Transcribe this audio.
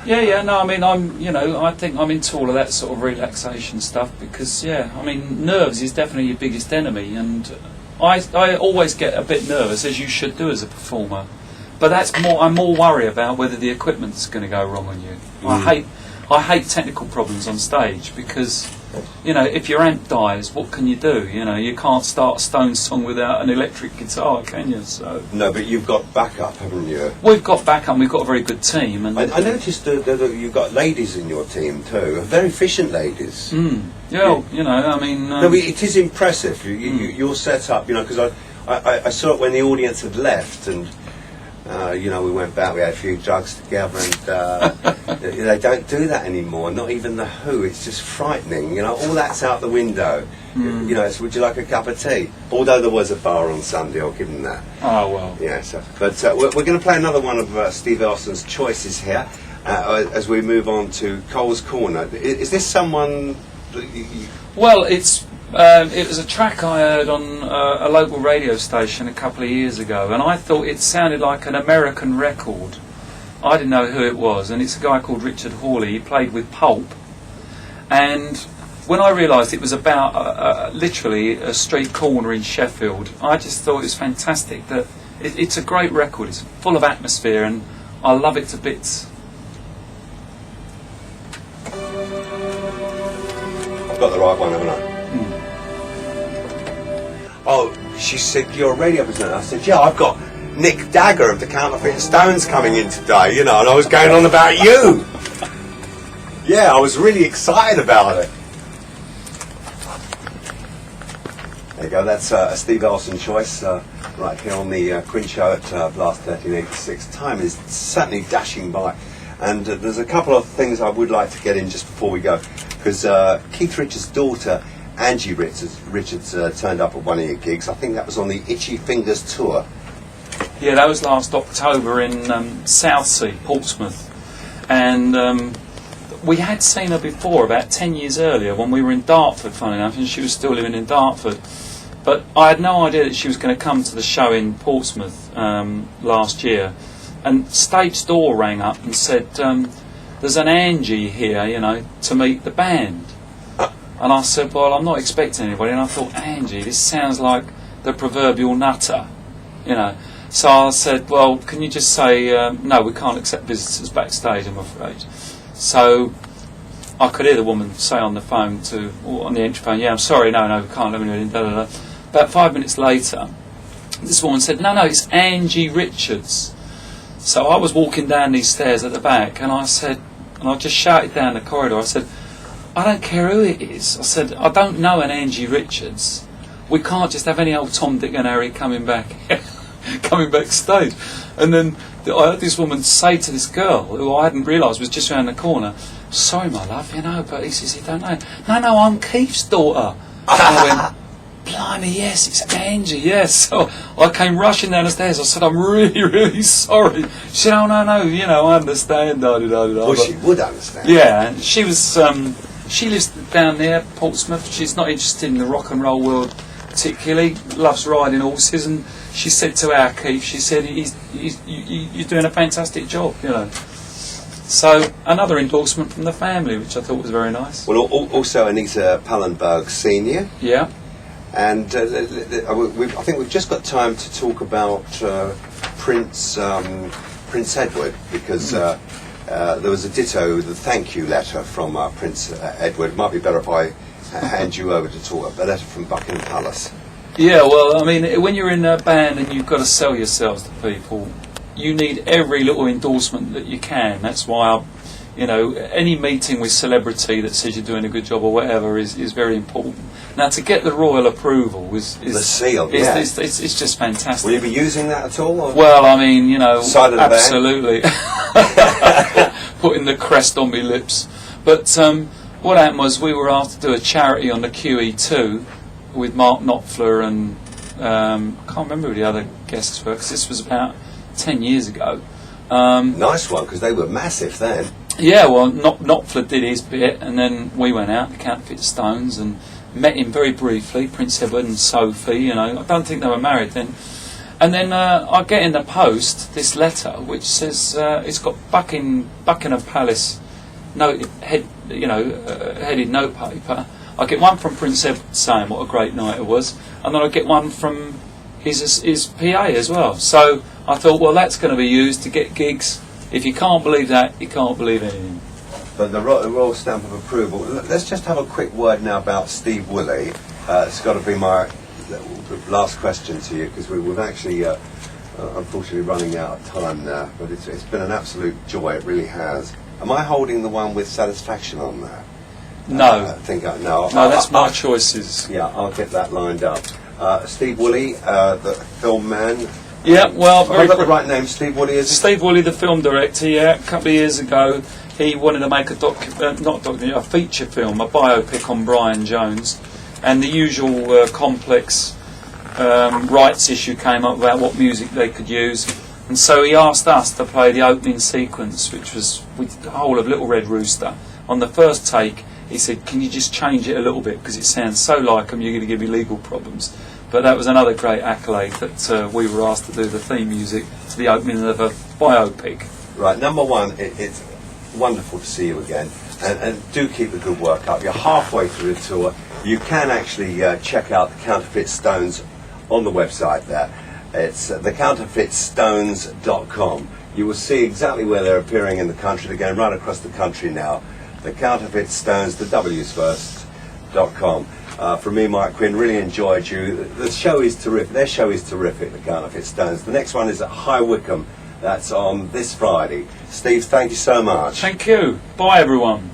Yeah. No, I mean, I think I'm into all of that sort of relaxation stuff because, I mean, nerves is definitely your biggest enemy, and I always get a bit nervous, as you should do as a performer. But I'm more worried about whether the equipment's going to go wrong on you. I hate technical problems on stage because, if your amp dies, what can you do? You can't start a Stones song without an electric guitar, can you? So no, but you've got backup, haven't you? We've got backup. We've got a very good team. And I noticed that you've got ladies in your team too, very efficient ladies. Yeah, I mean. No, it is impressive. You're set up, because I saw it when the audience had left, and we went back. We had a few drugs together, and they don't do that anymore. Not even the Who. It's just frightening. All that's out the window. So would you like a cup of tea? Although there was a bar on Sunday, I'll give them that. Oh well. Yeah. So, but we're going to play another one of Steve Elson's choices here as we move on to Cole's Corner. Is this someone that you... Well, it was a track I heard on a local radio station a couple of years ago, and I thought it sounded like an American record. I didn't know who it was, and it's a guy called Richard Hawley. He played with Pulp, and when I realised it was about literally a street corner in Sheffield, I just thought it was fantastic. That it's a great record. It's full of atmosphere, and I love it to bits. I've got the right one, haven't I? Oh, she said, you're a radio presenter. I said, yeah, I've got Nick Dagger of the Counterfeit Stones coming in today, and I was going on about you. Yeah, I was really excited about it. There you go, that's a Steve Elson choice right here on the Quinn Show at Blast 1386. Time is certainly dashing by, and there's a couple of things I would like to get in just before we go, because Keith Richards' daughter Angie Richards turned up at one of your gigs. I think that was on the Itchy Fingers tour. Yeah, that was last October in Southsea, Portsmouth. And we had seen her before, about 10 years earlier, when we were in Dartford, funny enough, and she was still living in Dartford. But I had no idea that she was going to come to the show in Portsmouth last year. And Stape's door rang up and said, there's an Angie here, to meet the band. And I said, well, I'm not expecting anybody. And I thought, Angie, this sounds like the proverbial nutter, So I said, well, can you just say, no, we can't accept visitors backstage, I'm afraid. So I could hear the woman say on the phone on the entry phone, yeah, I'm sorry, no, we can't let me in, da. About 5 minutes later, this woman said, no, it's Angie Richards. So I was walking down these stairs at the back, and I just shouted down the corridor, I said, I don't care who it is. I said, I don't know an Angie Richards. We can't just have any old Tom, Dick and Harry coming backstage. And then I heard this woman say to this girl, who I hadn't realised was just around the corner, sorry, my love, but he says he don't know. No, I'm Keith's daughter. And I went, blimey, yes, it's Angie, yes. So I came rushing down the stairs. I said, I'm really, really sorry. She said, oh, no, I understand. Well, she would understand. Yeah, and she was... she lives down there, Portsmouth. She's not interested in the rock and roll world particularly. Loves riding horses, and she said to our Keith, she said, you're doing a fantastic job, So another endorsement from the family, which I thought was very nice. Well, also Anita Pallenberg Senior. Yeah. And I think we've just got time to talk about Prince Edward, because there was a ditto, the thank you letter from Prince Edward. It might be better if I hand you over to talk about a letter from Buckingham Palace. Yeah, well, I mean, when you're in a band and you've got to sell yourselves to people, you need every little endorsement that you can. That's why any meeting with celebrity that says you're doing a good job or whatever is very important. Now, to get the royal approval is the seal. It's just fantastic. Will you be using that at all? Or? Well, I mean, side of the absolutely. Putting the crest on my lips. But what happened was we were asked to do a charity on the QE2 with Mark Knopfler and I can't remember who the other guests were, because this was about 10 years ago. Nice one, because they were massive then. Yeah, well, Knopfler did his bit, and then we went out, the Counterfeit Stones, and met him very briefly, Prince Edward and Sophie. I don't think they were married then. And then I get in the post this letter which says it's got Buckingham Palace headed notepaper. I get one from Prince Edward saying what a great night it was, and then I get one from his PA as well. So I thought, well, that's going to be used to get gigs. If you can't believe that, you can't believe anything. But the royal stamp of approval. Let's just have a quick word now about Steve Woolley. It's got to be my last question to you, because we've actually unfortunately running out of time now. But it's been an absolute joy. It really has. Am I holding the one with Satisfaction on there? No. No, that's my choices. Yeah, I'll get that lined up. Steve Woolley, the film man. Yeah, well, Have I got the right name? Steve Woolley, is it? Steve Woolley, the film director. Yeah, a couple of years ago, he wanted to make a feature film, a biopic on Brian Jones, and the usual complex rights issue came up about what music they could use, and so he asked us to play the opening sequence, which was with the whole of Little Red Rooster. On the first take, he said, "Can you just change it a little bit because it sounds so like them, you're going to give me legal problems." But that was another great accolade that we were asked to do the theme music to the opening of a biopic. Right, number one, it's wonderful to see you again, and do keep the good work up. You're halfway through the tour. You can actually check out the Counterfeit Stones on the website there. It's thecounterfeitstones.com. You will see exactly where they're appearing in the country. They're going right across the country now. The Counterfeit Stones, the W's first.com. From me, Mike Quinn, really enjoyed you. The show is terrific. Their show is terrific, the Counterfeit Stones. The next one is at High Wycombe. That's on this Friday. Steve, thank you so much. Thank you. Bye, everyone.